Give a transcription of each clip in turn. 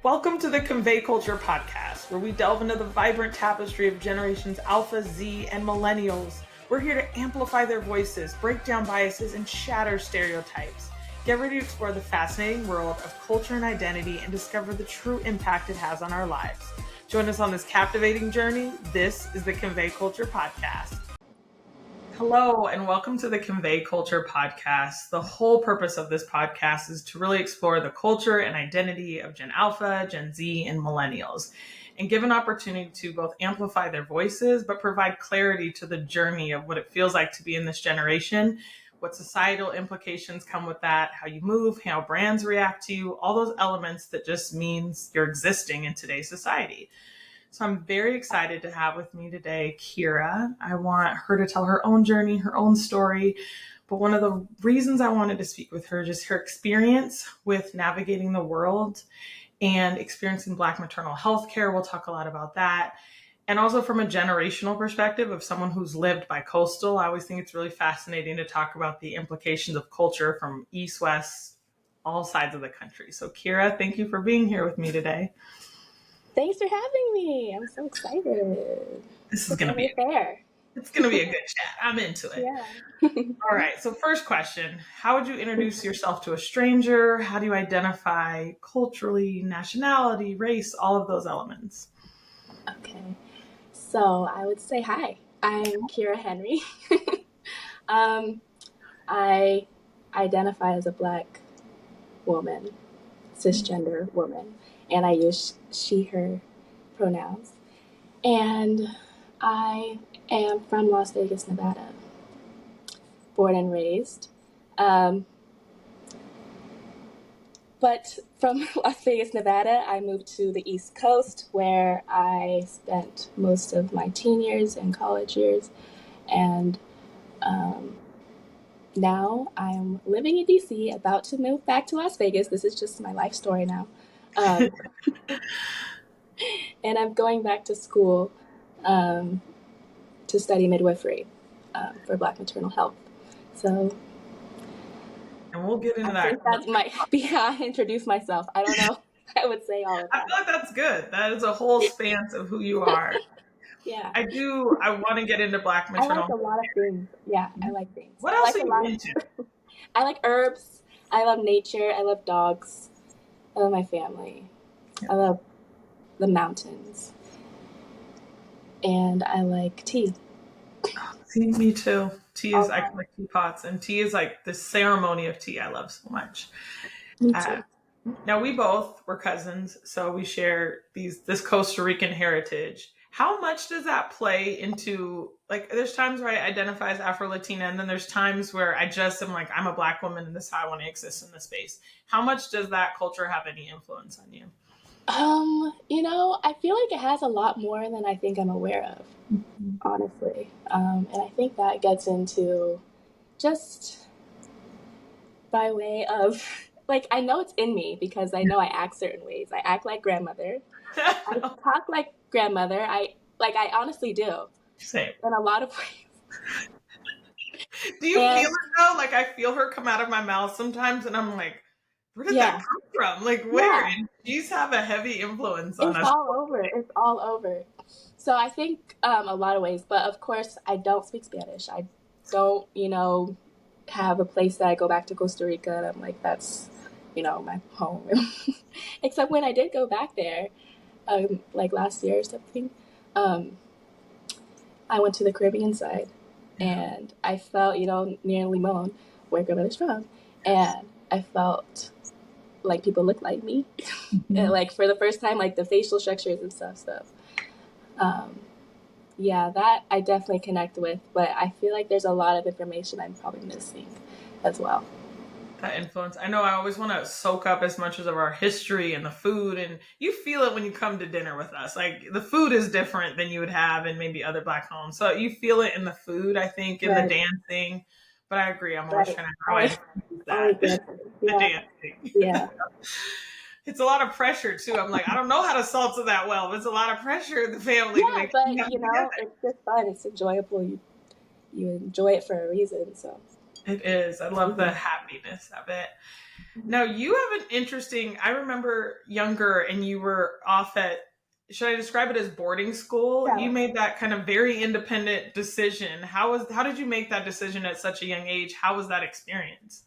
Welcome to the Convey Culture podcast, where we delve into the vibrant tapestry of generations Alpha, Z, and Millennials. We're here to amplify their voices, break down biases, and shatter stereotypes. Get ready to explore the fascinating world of culture and identity and discover the true impact it has on our lives. Join us on this captivating journey. This is the Convey Culture podcast. Hello, and welcome to the Convey Culture podcast. The whole purpose of this podcast is to really explore the culture and identity of Gen Alpha, Gen Z, and Millennials, and give an opportunity to both amplify their voices, but provide clarity to the journey of what it feels like to be in this generation, what societal implications come with that, how you move, how brands react to you, all those elements that just means you're existing in today's society. So I'm very excited to have with me today Kyra. I want her to tell her own journey, her own story. But one of the reasons I wanted to speak with her, just her experience with navigating the world and experiencing Black maternal health care. We'll talk a lot about that. And also from a generational perspective of someone who's lived by coastal. I always think it's really fascinating to talk about the implications of culture from East, West, all sides of the country. So Kyra, thank you for being here with me today. Thanks for having me. I'm so excited. This is going to be fair. It's going to be a good chat. I'm into it. Yeah. All right. So first question, how would you introduce yourself to a stranger? How do you identify culturally, nationality, race, all of those elements? Okay. So I would say hi. I'm Kyra Henry. I identify as a Black woman, cisgender woman, and I use she, her pronouns. And I am from Las Vegas, Nevada, born and raised. But from Las Vegas, Nevada, I moved to the East Coast, where I spent most of my teen years and college years. And now I'm living in DC, about to move back to Las Vegas. This is just my life story now. And I'm going back to school to study midwifery for Black maternal health. So, and we'll get into that. I think that might be how I introduce myself. I don't know. I would say all of that. I feel like that's good. That is a whole span of who you are. Yeah. I want to get into Black maternal health. I like a lot of things. Yeah, I like things. What else are you into? I like herbs. I love nature. I love dogs. I love my family. Yeah. I love the mountains. And I like tea. See, me too. Tea is, I collect teapots, and tea is like the ceremony of tea I love so much. Me too. Now, we both were cousins, so we share this Costa Rican heritage. How much does that play into, like, there's times where I identify as Afro-Latina, and then there's times where I just am like, I'm a Black woman, and this is how I want to exist in this space. How much does that culture have any influence on you? I feel like it has a lot more than I think I'm aware of, honestly. And I think that gets into just by way of, like, I know it's in me because I know I act certain ways. I act like grandmother. I talk like grandmother. I honestly do. Same. In a lot of ways. Do you feel it though? Like, I feel her come out of my mouth sometimes, and I'm like, where did that come from? Like, where? Yeah. And she's have a heavy influence on us. It's all over. It's all over. So I think a lot of ways. But of course, I don't speak Spanish. I don't, have a place that I go back to Costa Rica, and I'm like, that's, my home. Except when I did go back there, like last year or something, I went to the Caribbean side, and I felt, near Limon, where grandmother's from, and I felt like people look like me, and like for the first time, like the facial structures and stuff. So, that I definitely connect with, but I feel like there's a lot of information I'm probably missing as well. That influence. I know I always want to soak up as much of our history and the food, and you feel it when you come to dinner with us. Like, the food is different than you would have in maybe other Black homes. So you feel it in the food, I think, in the dancing. But I agree. I'm always trying to grow into that. The dancing. Yeah. It's a lot of pressure too. I'm like, I don't know how to salsa that well, but it's a lot of pressure in the family. Yeah, but it's just fun. It's enjoyable. You enjoy it for a reason. So It is. I love the happiness of it. Now, you have an interesting, I remember younger and you were off at, should I describe it as boarding school? Yeah. You made that kind of very independent decision. How did you make that decision at such a young age? How was that experience?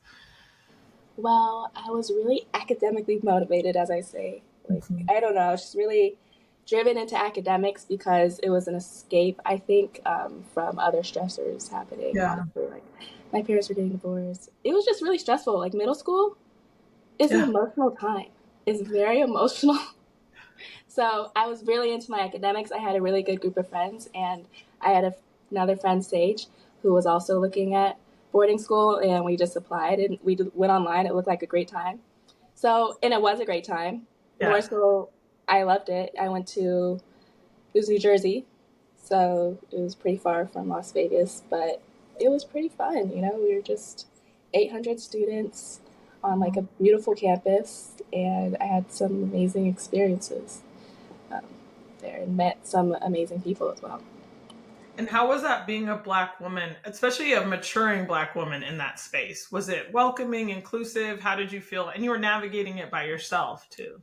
Well, I was really academically motivated, as I say. Like, Mhm. I don't know, I was just really driven into academics because it was an escape, I think, from other stressors happening. Yeah. Honestly, like my parents were getting divorced. It was just really stressful. Like middle school is an Yeah. emotional time. It's very emotional. So I was really into my academics. I had a really good group of friends, and I had another friend, Sage, who was also looking at boarding school, and we just applied and we went online. It looked like a great time. So, and it was a great time. More Yeah. so, I loved it. I went to, it was New Jersey, so it was pretty far from Las Vegas, but it was pretty fun. We were just 800 students on like a beautiful campus, and I had some amazing experiences um, there and met some amazing people as well. And how was that being a Black woman, especially a maturing Black woman in that space? Was it welcoming, inclusive? How did you feel? And you were navigating it by yourself too.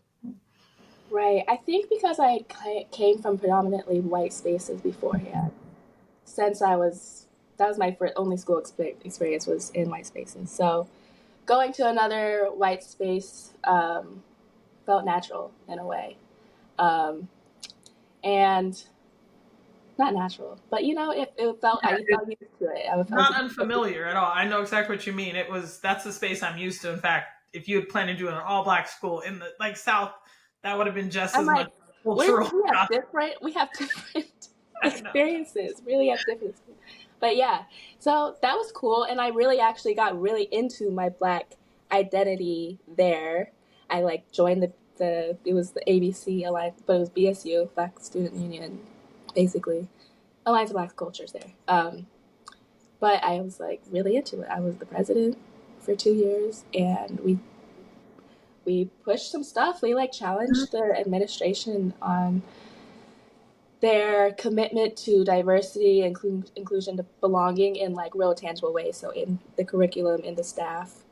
Right. I think because I came from predominantly white spaces beforehand, since that was my first, only school experience was in white spaces. So going to another white space felt natural in a way. Um, and not natural, but it felt, Yeah, I felt used to it. I was not unfamiliar at all. I know exactly what you mean. That's the space I'm used to. In fact, if you had planned to do an all Black school in the like South, that would have been just I'm as much like, cultural shock. we have different I know. experiences, really have different experiences. But yeah, so that was cool. And I really actually got really into my Black identity there. I like joined it was the ABC Alliance, but it was BSU, Black Student Union, basically. Alliance of Black Cultures there. But I was like really into it. I was the president for 2 years, and we pushed some stuff. We like challenged the administration on their commitment to diversity, inclusion, to belonging in like real tangible ways. So in the curriculum, in the staff,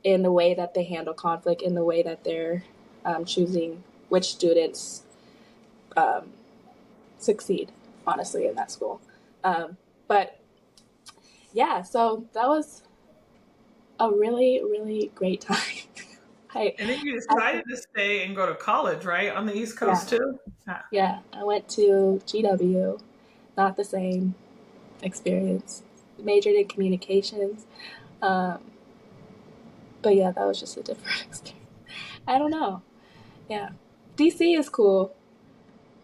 in the way that they handle conflict, in the way that they're choosing which students um, succeed, honestly, in that school. But yeah, so that was a really, really great time. I, And then you I decided to stay and go to college, right? On the East yeah, Coast too? Yeah. yeah. I went to GW, not the same experience. Majored in communications. Um, but yeah, that was just a different experience. I don't know. Yeah. DC is cool.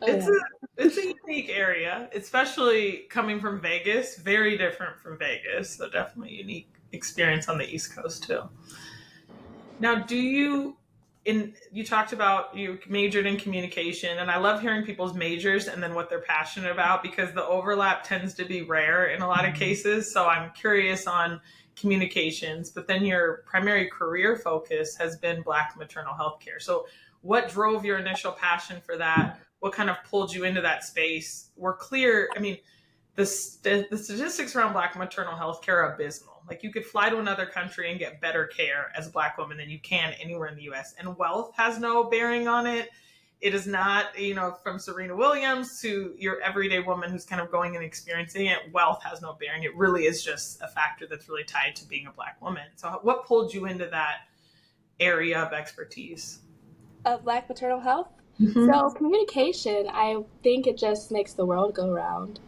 Oh It's yeah. a it's a unique area, especially coming from Vegas. Very different from Vegas. So definitely unique experience on the East Coast too. Now, you talked about you majored in communication, and I love hearing people's majors and then what they're passionate about because the overlap tends to be rare in a lot of cases. So I'm curious on communications, but then your primary career focus has been Black maternal health care. So what drove your initial passion for that? What kind of pulled you into that space? We're clear. I mean, the statistics around Black maternal health care are abysmal. Like you could fly to another country and get better care as a Black woman than you can anywhere in the US. And wealth has no bearing on it. It is not, from Serena Williams to your everyday woman who's kind of going and experiencing it, wealth has no bearing. It really is just a factor that's really tied to being a Black woman. So what pulled you into that area of expertise? Of Black maternal health. Mm-hmm. So communication, I think it just makes the world go round.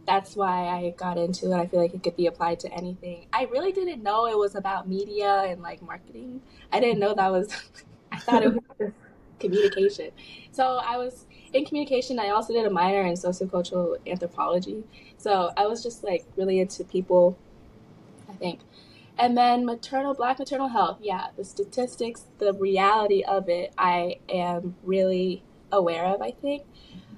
That's why I got into it. I feel like it could be applied to anything. I really didn't know it was about media and like marketing. I didn't know that was, I thought it was just communication. So I was in communication. I also did a minor in sociocultural anthropology. So I was just like really into people, I think. And then Black maternal health. Yeah, the statistics, the reality of it, I am really aware of, I think.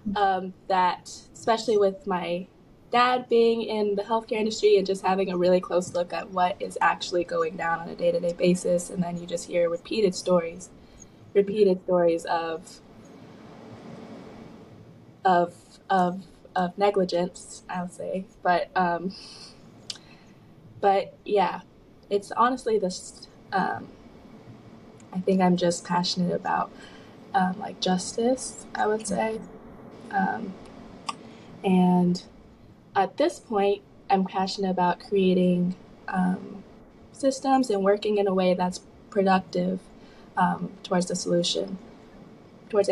That, especially with my dad being in the healthcare industry and just having a really close look at what is actually going down on a day-to-day basis, and then you just hear repeated stories of of negligence, I'll say, but But yeah, it's honestly this, I think I'm just passionate about like justice, I would say. Um, and at this point, I'm passionate about creating systems and working in a way that's productive towards a solution, towards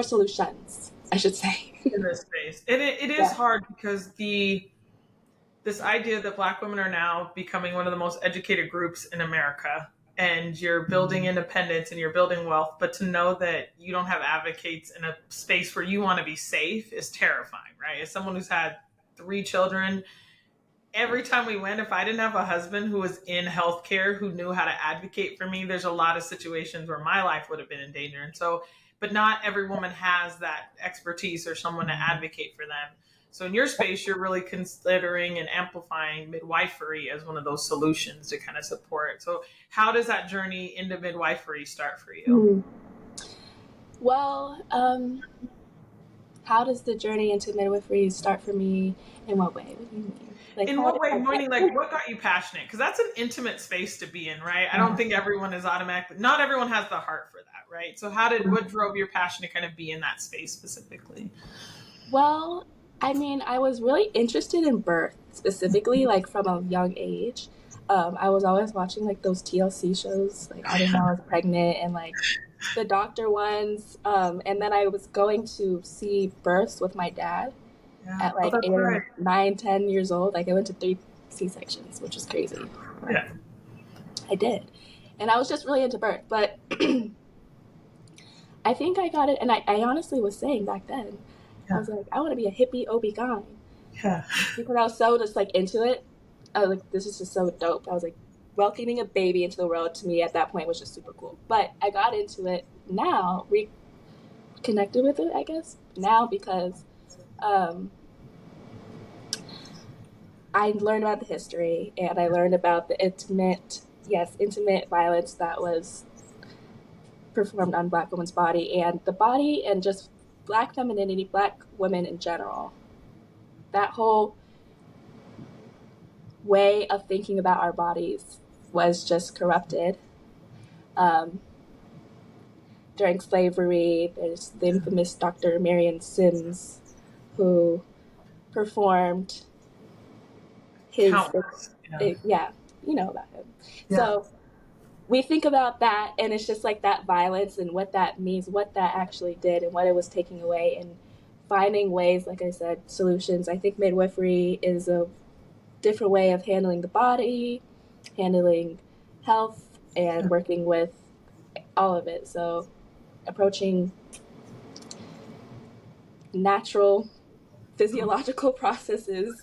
solutions, I should say. In this space. It is Yeah. hard because this idea that Black women are now becoming one of the most educated groups in America, and you're building independence and you're building wealth, but to know that you don't have advocates in a space where you want to be safe is terrifying, right? As someone who's had 3 children, every time we went, if I didn't have a husband who was in healthcare who knew how to advocate for me, there's a lot of situations where my life would have been in danger. And so, but not every woman has that expertise or someone to advocate for them. So in your space, you're really considering and amplifying midwifery as one of those solutions to kind of support. So how does that journey into midwifery start for you? Well, how does the journey into midwifery start for me? In what way? What do you mean? Like, In how what did way, I meaning get? like what got you passionate? Because that's an intimate space to be in, right? I don't think everyone is automatically, not everyone has the heart for that, right? So what drove your passion to kind of be in that space specifically? Well, I mean, I was really interested in birth specifically, like from a young age. I was always watching like those TLC shows, like I Didn't Know I Was Pregnant and like the doctor ones. And then I was going to see births with my dad Yeah. at Oh, like that's 8 or right. 9, 10 years old. Like I went to 3 C-sections, which is crazy. But Yeah. I did. And I was just really into birth. But I think I got it. And I honestly was saying back then, I Yeah. was like, I want to be a hippie OB-GYN Yeah. because I was so just like into it. I was like, this is just so dope. I was like, welcoming a baby into the world to me at that point was just super cool. But I got into it now, reconnected with it, I guess, now because um, I learned about the history and I learned about the intimate violence that was performed on Black women's body and the body and just Black femininity, Black women in general. That whole way of thinking about our bodies was just corrupted. Um, During slavery, there's the infamous Dr. Marion Sims, who performed his, Countless. Yeah. yeah, you know about him. Yeah. So we think about that, and it's just like that violence and what that means, what that actually did, and what it was taking away, and finding ways, like I said, solutions. I think midwifery is a different way of handling the body, handling health, and working with all of it. So approaching natural physiological processes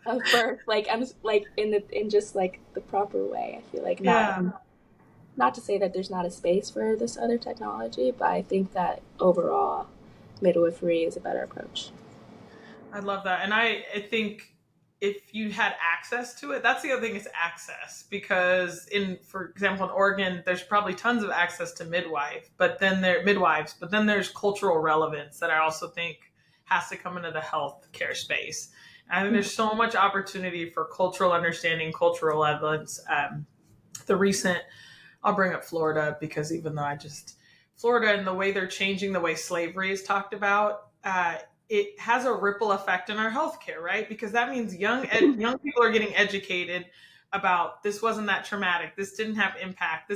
of birth, like I'm like in just like the proper way. I feel like Yeah. not to say that there's not a space for this other technology, but I think that overall midwifery is a better approach. I love that. And I think if you had access to it, that's the other thing is access. Because for example, in Oregon, there's probably tons of access to midwives, but then there's cultural relevance that I also think has to come into the healthcare space. And I think there's so much opportunity for cultural understanding, cultural relevance. The recent, I'll bring up Florida because even though Florida and the way they're changing the way slavery is talked about, it has a ripple effect in our healthcare, right? Because that means young people are getting educated about this wasn't that traumatic. This didn't have impact.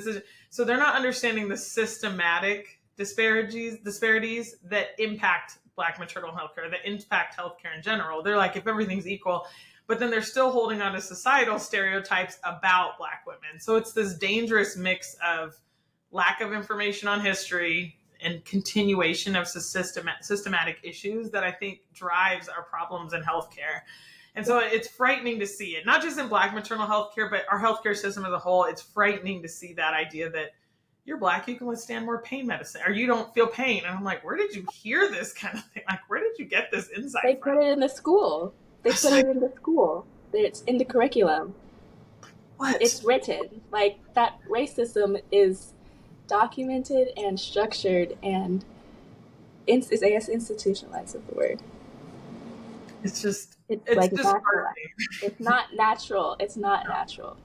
So they're not understanding the systematic disparities that impact Black maternal health care, that impact healthcare in general. They're like, if everything's equal, but then they're still holding on to societal stereotypes about Black women. So it's this dangerous mix of lack of information on history and continuation of systematic issues that I think drives our problems in healthcare. And so it's frightening to see it, not just in Black maternal health care, but our healthcare system as a whole. It's frightening to see that idea that you're Black, you can withstand more pain medicine, or you don't feel pain. And I'm like, where did you hear this kind of thing? Like, where did you get this They insight from? put it in the school. It's in the curriculum. What? It's written. Like that racism is documented and structured and I guess institutionalized is the word. It's just, It's It's like natural. disheartening. It's not natural. It's not natural.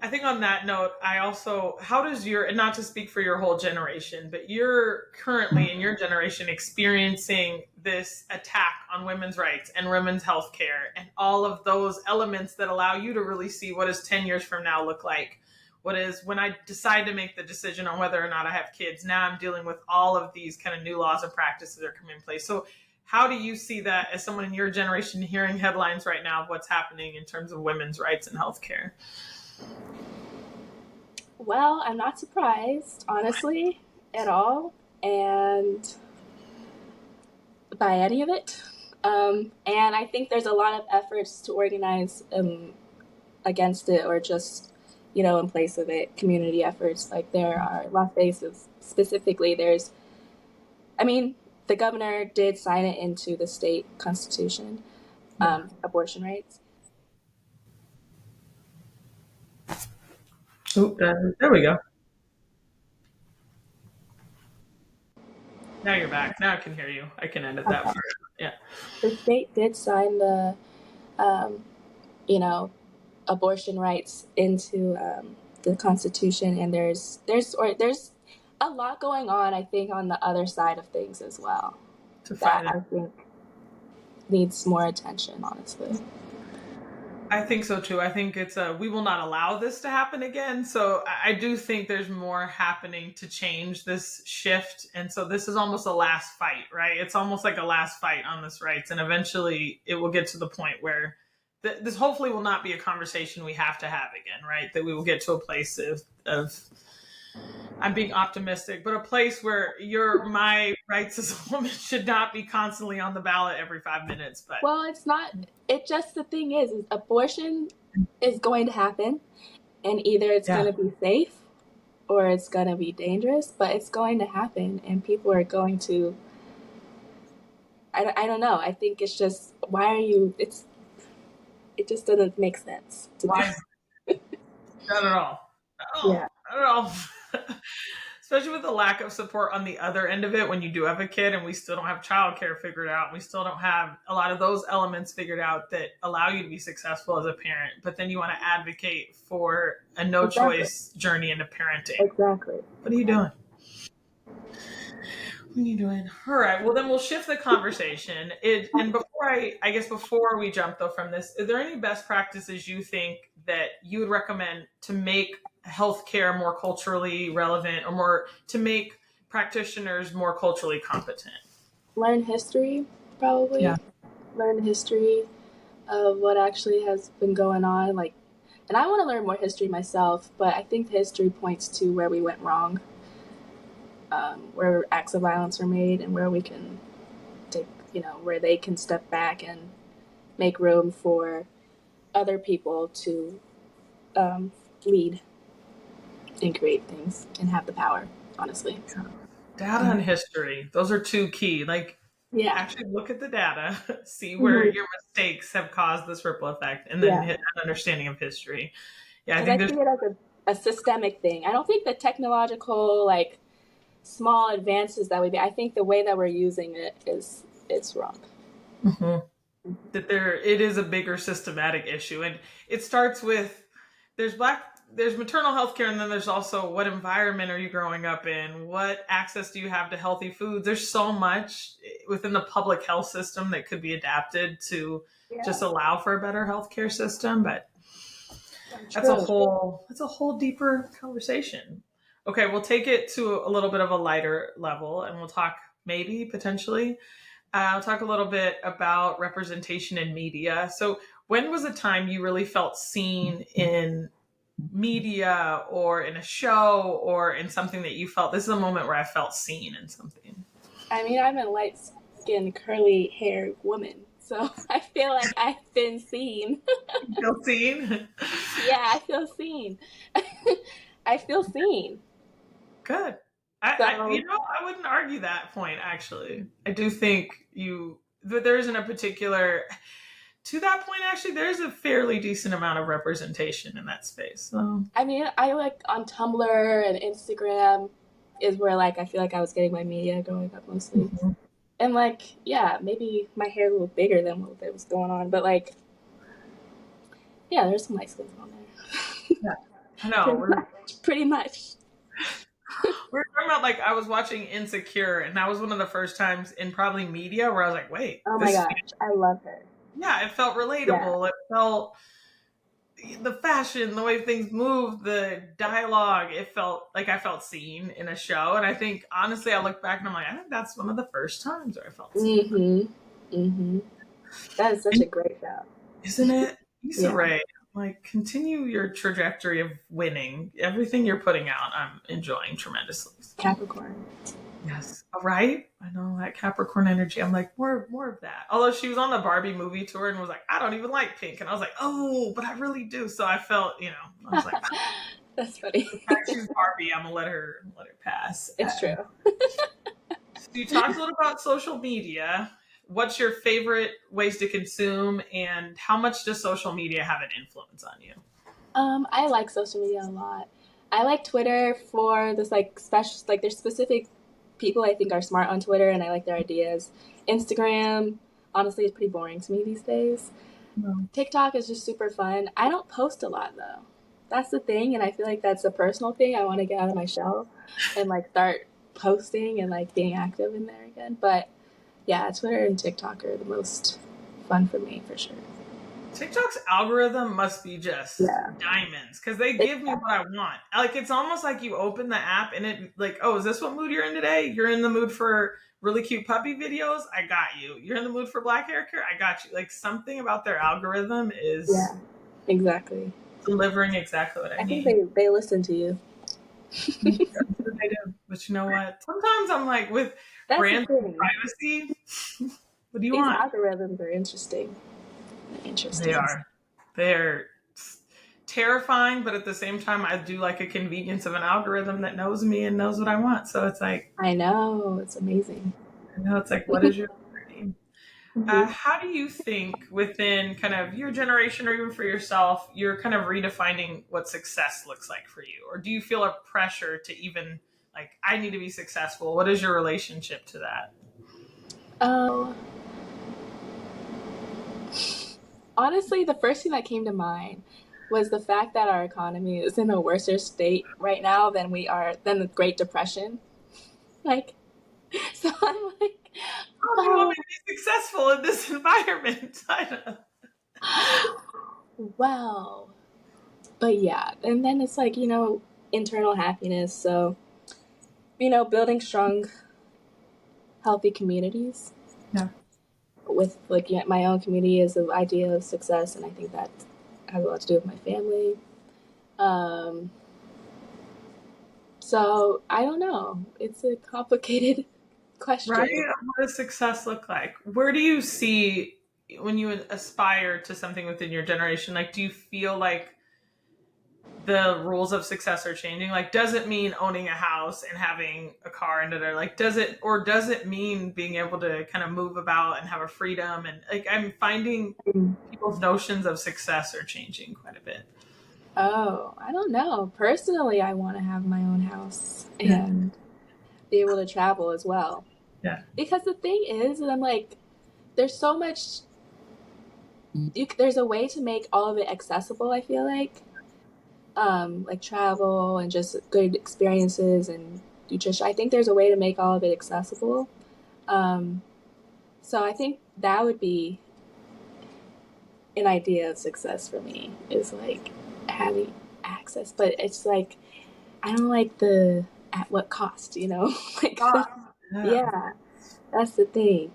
I think on that note, I also, how does your, and not to speak for your whole generation, but you're currently in your generation experiencing this attack on women's rights and women's health care and all of those elements that allow you to really see what does 10 years from now look like? What is when I decide to make the decision on whether or not I have kids, now I'm dealing with all of these kind of new laws and practices that are coming in place. So how do you see that as someone in your generation hearing headlines right now of what's happening in terms of women's rights and healthcare? Well, I'm not surprised, honestly, at all, and by any of it. And I think there's a lot of efforts to organize against it, or just, in place of it, community efforts. Like there are Las Vegas specifically. The governor did sign it into the state constitution, abortion rights. Oh, there we go. Now you're back. Now I can hear you. I can edit that Okay. part. Yeah. The state did sign the, um, you know, abortion rights into the Constitution, and there's a lot going on. I think on the other side of things as well To that fight it. I think needs more attention. Honestly, I think so too. I think it's we will not allow this to happen again. So I do think there's more happening to change this shift. And so this is almost a last fight, right? It's almost like a last fight on this rights. And eventually it will get to the point where this hopefully will not be a conversation we have to have again, right? That we will get to a place of I'm being optimistic, but a place where my rights as a woman should not be constantly on the ballot every 5 minutes. But well, it's not. It just the thing is abortion is going to happen, and either it's going to be safe or it's going to be dangerous, but it's going to happen, and people are going to. I don't know. I think it's just why are you? It just doesn't make sense. why? Not at all. Yeah. Not at all. Especially with the lack of support on the other end of it when you do have a kid and we still don't have childcare figured out. We still don't have a lot of those elements figured out that allow you to be successful as a parent. But then you want to advocate for a no-choice journey into parenting. Exactly. What are you doing? What are you doing? All right. Well, then we'll shift the conversation. And before we jump though from this, is there any best practices you think that you would recommend to make healthcare more culturally relevant or more to make practitioners more culturally competent? Learn history, probably. Yeah. Learn history of what actually has been going on. And I want to learn more history myself, but I think history points to where we went wrong, where acts of violence were made, and where we can take, where they can step back and make room for other people to lead and create things and have the power, honestly. Data and history. Those are two key. Actually look at the data, see where your mistakes have caused this ripple effect, and then hit an understanding of history. Yeah, I think see it as a systemic thing. I don't think the technological, small advances that I think the way that we're using it it's wrong. Mm-hmm. That it is a bigger systematic issue, and it starts with there's maternal health care, and then there's also what environment are you growing up in, what access do you have to healthy foods. There's so much within the public health system that could be adapted to just allow for a better healthcare system, but that's a whole deeper conversation. Okay, we'll take it to a little bit of a lighter level, and we'll talk potentially I'll talk a little bit about representation in media. So when was a time you really felt seen in media or in a show or in something that you felt, this is a moment where I felt seen in something? I'm a light-skinned, curly-haired woman, so I feel like I've been seen. You feel seen? Yeah, I feel seen. I feel seen. Good. I wouldn't argue that point, actually. I do think there isn't a particular, to that point, actually, there's a fairly decent amount of representation in that space. So. I on Tumblr and Instagram is where I feel like I was getting my media growing up mostly. Mm-hmm. And like, yeah, maybe my hair a little bigger than what was going on, but like, yeah, there's some light skins on there. Yeah. I know. Pretty much. We're talking about, like, I was watching Insecure, and that was one of the first times in probably media where I was like, wait, Oh my this, gosh, I love her. yeah, it felt Yeah. relatable. It felt the fashion, the way things moved, the dialogue, it felt like I felt seen in a show. And I think, honestly, I look back and I'm like, I think that's one of the first times where I felt seen. That is such And a great show. isn't it? Issa Yeah. Rae, like, continue your trajectory of winning. Everything you're putting out, I'm enjoying tremendously. Capricorn. Yes. All right. I know that Capricorn energy. I'm like, more of that. Although she was on the Barbie movie tour and was like, I don't even like pink. And I was like, oh, but I really do. So I felt, I was like, That's funny. the fact she's Barbie, I'm gonna let her pass. It's true. So you talked a little about social media. What's your favorite ways to consume, and how much does social media have an influence on you? I like social media a lot. I like Twitter for this like special like there's specific people I think are smart on Twitter and I like their ideas. Instagram, honestly, is pretty boring to me these days. TikTok is just super fun. I don't post a lot though. That's the thing, and I feel like that's a personal thing. I want to get out of my shell and like start posting and like being active in there again. But yeah, Twitter and TikTok are the most fun for me for sure. TikTok's algorithm must be just Yeah. diamonds because they give me what I want. Like, it's almost like you open the app and it, like, oh, is this what mood you're in today? You're in the mood for really cute puppy videos? I got you. You're in the mood for black hair care? I got you. Like, something about their algorithm is Yeah. Exactly. delivering exactly what I think need. they listen to you. I'm sure they do. But you know what? Sometimes I'm like, with That's brand the thing. privacy, what do you These want? algorithms are interesting. They are. They're terrifying, but at the same time, I do like a convenience of an algorithm that knows me and knows what I want. So it's like, I know. It's amazing. it's like, what is your name? Mhm. How do you think within kind of your generation or even for yourself, you're kind of redefining what success looks like for you? Or do you feel a pressure to even like, I need to be successful? What is your relationship to that? Honestly, the first thing that came to mind was the fact that our economy is in a worse state right now than the Great Depression. Like, so I'm like, How do you want oh, me to be successful in this environment? well. But yeah, and then it's like, internal happiness. So, building strong, healthy communities Yeah. with like my own community is the idea of success, and I think that has a lot to do with my family. Um, so I don't know. It's a complicated Right? question. What does success look like? Where do you see when you aspire to something within your generation? Like, do you feel like the rules of success are changing? Like, does it mean owning a house and having a car and da-da? Like, does it mean being able to kind of move about and have a freedom? And like, I'm finding people's notions of success are changing quite a bit. Oh, I don't know. Personally, I want to have my own house Yeah. and be able to travel as well. Yeah. Because the thing is, that I'm like, there's so much. There's a way to make all of it accessible. I feel like travel and just good experiences and nutrition. I think there's a way to make all of it accessible. Um, so I think that would be an idea of success for me is like having access, but it's like I don't like the at what cost, like Yeah. yeah, that's the thing. It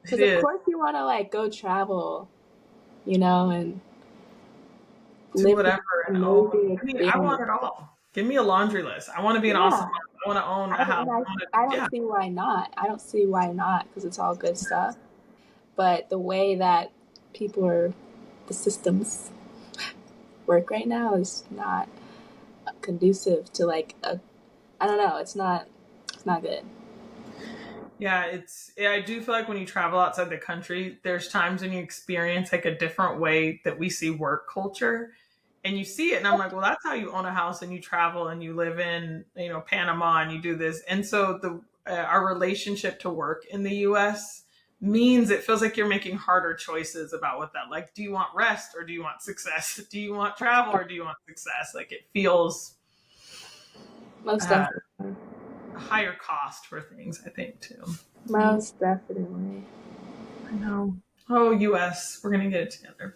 Because of is. course you want to like go travel, and Do live this whatever and own. amazing I want experience. it all. Give me a laundry list. I want to be an awesome Yeah, mom. I want to own a house. I Yeah. don't see why not. I don't see why not because it's all good stuff. But the way that the systems work right now is not conducive to like I don't know. It's not good. Yeah, I do feel like when you travel outside the country, there's times when you experience like a different way that we see work culture. And you see it, and I'm like, well, that's how you own a house and you travel and you live in, Panama and you do this. And so our relationship to work in the US means it feels like you're making harder choices about what that, like, do you want rest or do you want success? Do you want travel or do you want success? Like, it feels Most definitely. a higher cost for things, I think, too. Most definitely. I know. Oh, US, we're going to get it together.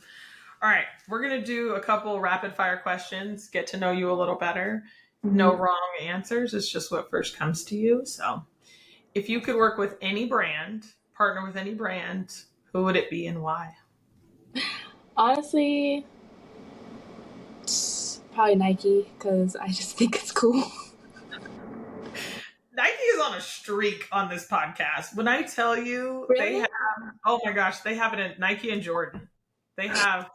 All right, we're going to do a couple rapid fire questions, get to know you a little better. No wrong answers. It's just what first comes to you. So if you could work with any brand, partner with any brand, who would it be and why? Honestly, probably Nike, because I just think it's cool. Nike is on a streak on this podcast. When I tell you, Really? they have, oh my gosh, they have it in Nike and Jordan. They have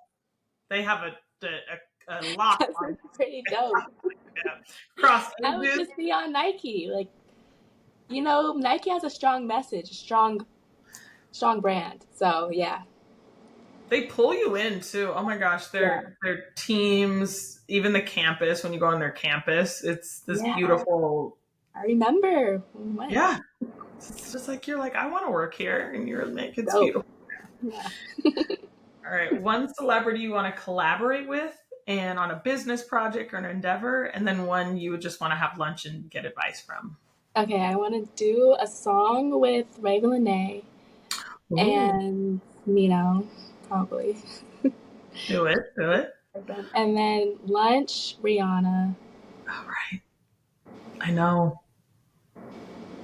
a lot That's on pretty dope. cross I would ages. just be on Nike. Like, you know, Nike has a strong message, strong brand. So yeah. They pull you in too. Oh my gosh, their teams, even the campus, when you go on their campus, it's this beautiful. I remember. Yeah. It's just like, you're like, I want to work here, and you're like, it's dope. beautiful. Yeah. All right, one celebrity you want to collaborate with and on a business project or an endeavor, and then one you would just want to have lunch and get advice from. Okay, I want to do a song with Raven Lene and Nino, probably. Do it. And then lunch, Rihanna. All right. I know.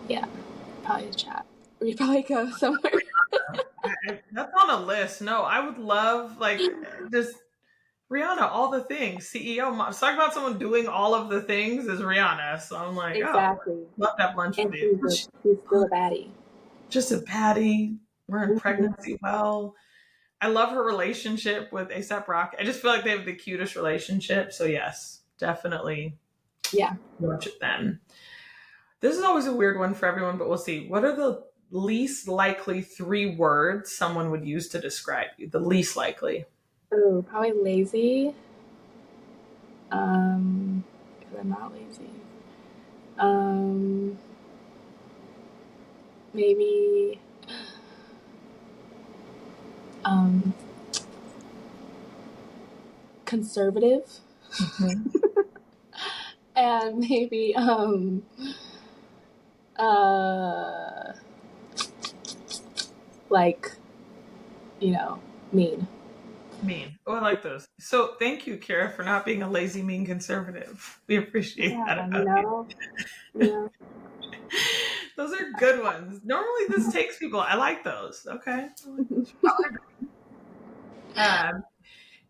Yeah, probably a chat. We probably go somewhere. That's on a list. No, I would love, like, just Rihanna, all the things. CEO. Let's talk about someone doing all of the things is Rihanna. So I'm like, Exactly. Oh, love to have lunch And with you. she's still a baddie. Just a baddie. We're in pregnancy well. I love her relationship with A$AP Rocky. I just feel like they have the cutest relationship. So yes, definitely. Yeah. Watch it then. This is always a weird one for everyone, but we'll see. What are the least likely 3 words someone would use to describe you? The least likely. Oh, probably lazy. Because I'm not lazy. Maybe conservative. And maybe like, you know, mean. Mean. Oh, I like those. So thank you, Kyra, for not being a lazy, mean conservative. We appreciate that about you. Those are good ones. Normally this takes people. I like those. Okay.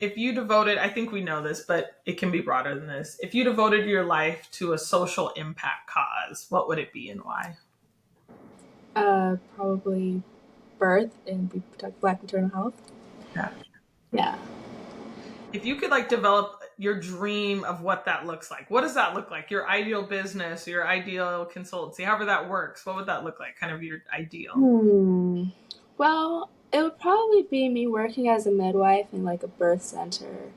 If you devoted, I think we know this, but it can be broader than this. If you devoted your life to a social impact cause, what would it be and why? Probably birth and protect Black maternal health. Yeah. If you could, like, develop your dream of what that looks like, what does that look like? Your ideal business, your ideal consultancy, however that works, what would that look like? Kind of your ideal. Well, it would probably be me working as a midwife in like a birth center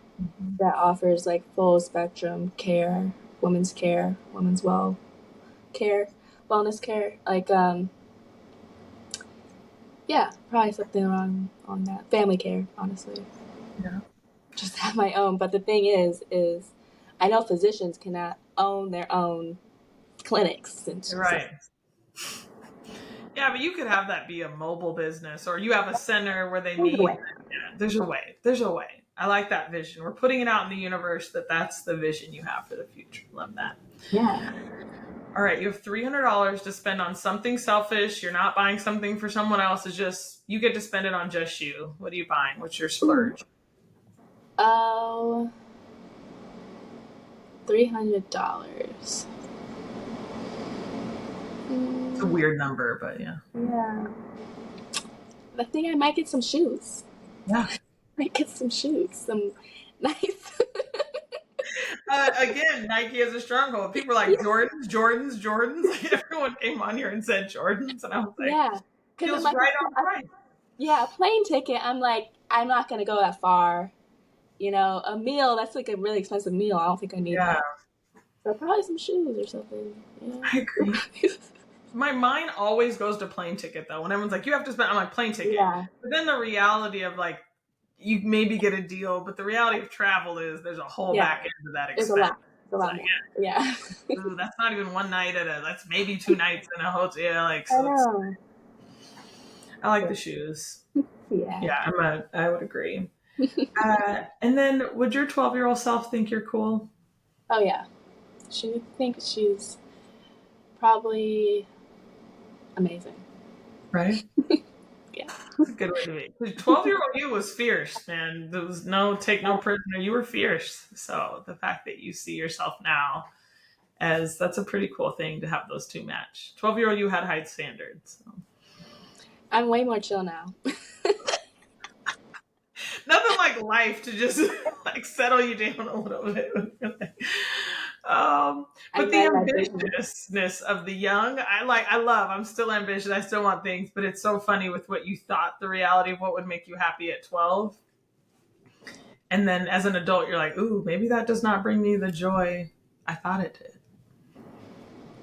that offers like full spectrum care, women's care, women's wellness care. Like, yeah, probably something on that. Family care, honestly. Yeah. Just have my own. But the thing is I know physicians cannot own their own clinics. Right. Yeah, but you could have that be a mobile business, or you have a center where they meet. Yeah, there's a way. I like that vision. We're putting it out in the universe that's the vision you have for the future. Love that. Yeah. All right, you have $300 to spend on something selfish. You're not buying something for someone else. It's just, you get to spend it on just you. What are you buying? What's your splurge? Oh, $300. It's a weird number, but yeah. Yeah. I think I might get some shoes. Yeah. Might get some shoes. Some nice. Again, Nike has a stronghold. People are like, Jordans. Like, everyone came on here and said Jordans, and I was like, yeah, feels like right on price. Yeah, a plane ticket. I'm like, I'm not gonna go that far. You know, a meal, that's like a really expensive meal. I don't think I need that. So probably some shoes or something. Yeah. I agree. my mind always goes to plane ticket though. When everyone's like, you have to spend, I'm like, plane ticket. Yeah. But then the reality of like, you maybe get a deal, but the reality of travel is there's a whole back end of that expense. It's a lot. It's a lot like, more. Yeah. Ooh, that's not even one night that's maybe 2 nights in a hotel. Like, so I know. I like the shoes. Yeah. Yeah, I would agree. And then would your 12-year-old self think you're cool? Oh yeah. She thinks she's probably amazing. Right? Yeah. That's a good way to be. The 12-year-old you was fierce, man. There was no take no prisoner. You were fierce. So the fact that you see yourself now as that's a pretty cool thing to have those two match. 12-year-old you had high standards. So. I'm way more chill now. Nothing like life to just like settle you down a little bit. But the ambitiousness of the young, I'm still ambitious. I still want things, but it's so funny with what you thought the reality of what would make you happy at 12. And then as an adult, you're like, ooh, maybe that does not bring me the joy I thought it did.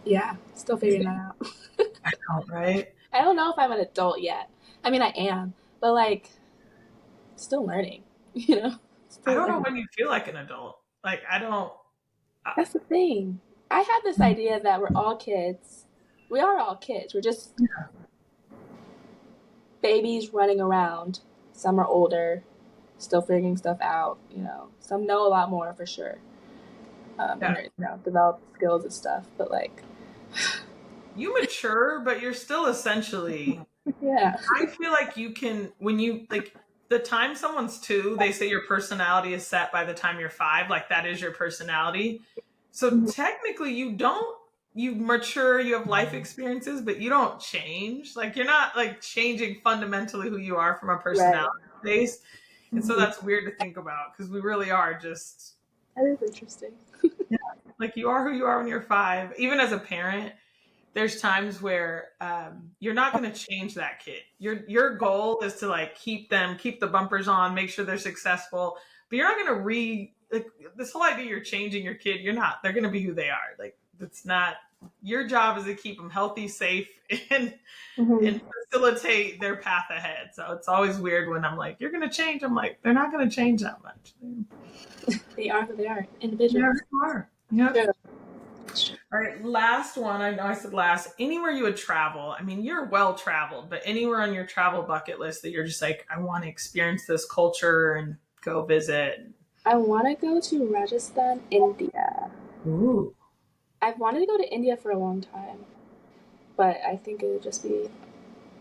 Yeah, still figuring that out. I don't, right? I don't know if I'm an adult yet. I mean, I am, but like, still learning, you know? I don't know when you feel like an adult. Like, I don't. That's the thing. I had this idea that we're all kids. We are all kids. We're just babies running around. Some are older, still figuring stuff out, you know. Some know a lot more for sure. And develop skills and stuff. But like, you mature, but you're still essentially. Yeah. I feel like you can, when you, like, the time someone's 2, they say your personality is set by the time you're 5. Like, that is your personality. So technically, you mature, you have life experiences, but you don't change. Like, you're not, like, changing fundamentally who you are from a personality base. And so that's weird to think about because we really are just. That is interesting. Yeah. Like, you are who you are when you're 5. Even as a parent, there's times where you're not going to change that kid. Your goal is to like keep the bumpers on, make sure they're successful. But you're not going to like this whole idea you're changing your kid. You're not. They're going to be who they are. Like that's not your job. Is to keep them healthy, safe, and facilitate their path ahead. So it's always weird when I'm like, you're going to change. I'm like, they're not going to change that much. They are who they are. Individuals. Yeah, they are. Yep. Sure. All right, last one. I know I said last. Anywhere you would travel. I mean, you're well traveled, but anywhere on your travel bucket list that you're just like, I want to experience this culture and go visit. I want to go to Rajasthan, India. Ooh. I've wanted to go to India for a long time, but I think it would just be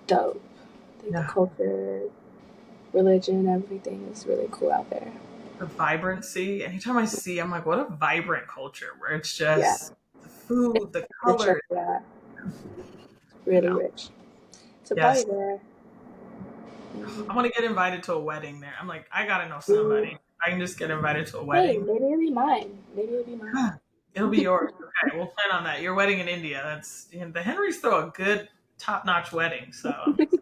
dope. I think the culture, religion, everything is really cool out there. The vibrancy. Anytime I see, I'm like, what a vibrant culture where it's just the food, the colors. Yeah. Really rich. So probably there. I want to get invited to a wedding there. I'm like, I gotta know somebody. I can just get invited to a wedding. Hey, maybe it'll be mine. It'll be yours. Okay, we'll plan on that. Your wedding in India. That's the Henrys throw a good top-notch wedding. So I think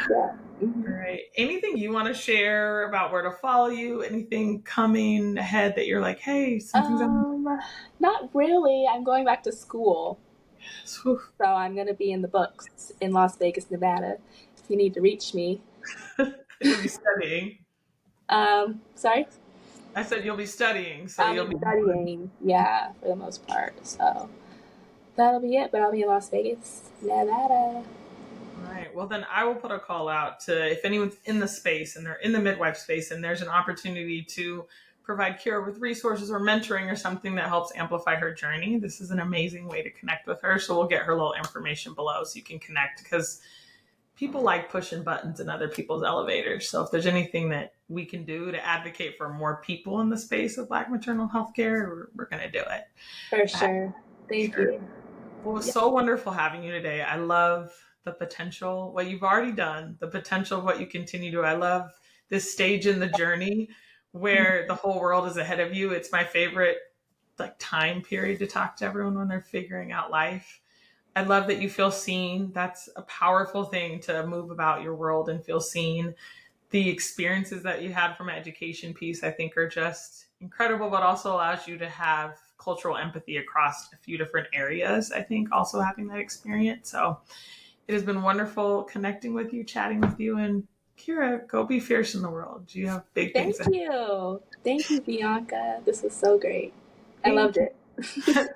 so. All right. Anything you want to share about where to follow you? Anything coming ahead that you're like, hey, something's not really. I'm going back to school. So I'm going to be in the books in Las Vegas, Nevada. If you need to reach me. You'll be studying. Sorry? I said you'll be studying. So I'll be studying, yeah, for the most part. So that'll be it. But I'll be in Las Vegas, Nevada. All right. Well, then I will put a call out to if anyone's in the space and they're in the midwife space and there's an opportunity to provide Kyra with resources or mentoring or something that helps amplify her journey. This is an amazing way to connect with her. So we'll get her little information below so you can connect because people like pushing buttons in other people's elevators. So if there's anything that we can do to advocate for more people in the space of Black maternal health care, we're going to do it. For sure. Thank you. Well, it was so wonderful having you today. I love the potential, what you've already done, the potential of what you continue to do. I love this stage in the journey where the whole world is ahead of you. It's my favorite time period to talk to everyone when they're figuring out life. I love that you feel seen. That's a powerful thing to move about your world and feel seen. The experiences that you had from an education piece, I think are just incredible, but also allows you to have cultural empathy across a few different areas, I think, also having that experience. So it has been wonderful connecting with you, chatting with you, and Kyra, go be fierce in the world. You have big things Thank ahead. you. Thank you, Bianca. This was so great. I Thank loved you. it. Thank